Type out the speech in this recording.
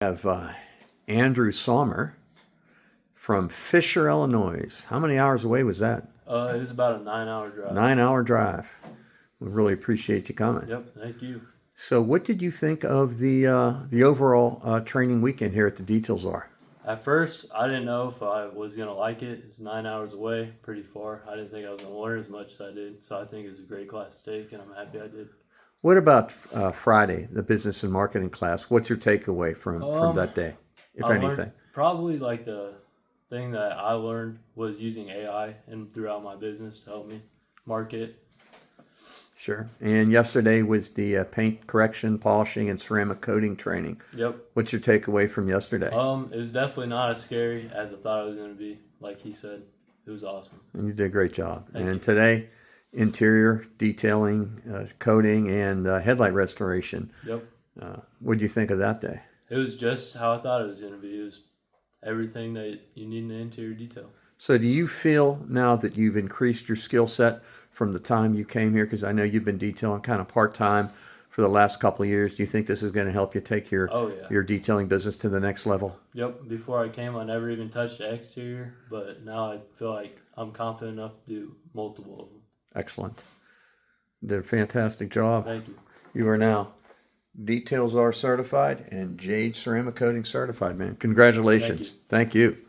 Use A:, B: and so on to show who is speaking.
A: Have Andrew Sommer from Fisher, Illinois. How many hours away was that?
B: It was about a 9-hour drive.
A: 9 hour drive. We really appreciate you coming.
B: Yep, thank you.
A: So, what did you think of the overall training weekend here at the Details R?
B: At first, I didn't know if I was gonna like it. It was 9 hours away, pretty far. I didn't think I was gonna learn as much as I did. So I think it was a great class to take, and I'm happy I did.
A: What about Friday, the business and marketing class? What's your takeaway from that day, if
B: I
A: anything?
B: learned probably like the thing that I learned was using AI and throughout my business to help me market.
A: Sure. And yesterday was the paint correction, polishing, and ceramic coating training.
B: Yep.
A: What's your takeaway from yesterday?
B: It was definitely not as scary as I thought it was gonna be. Like he said, it was awesome.
A: And you did a great job.
B: Thank
A: and
B: you.
A: today, interior detailing, coating, and headlight restoration.
B: Yep.
A: What do you think of that day?
B: It was just how I thought it was gonna be. It was everything that you need in the interior detail.
A: So, do you feel now that you've increased your skill set from the time you came here? Because I know you've been detailing kind of part time for the last couple of years. Do you think this is going to help you take your
B: Oh yeah.
A: your detailing business to the next level?
B: Yep. Before I came, I never even touched the exterior, but now I feel like I'm confident enough to do multiple of them.
A: Excellent. Did a fantastic job.
B: Thank you.
A: You are now Details R certified and Jade Ceramic Coating certified, man. Congratulations.
B: Thank you.
A: Thank you.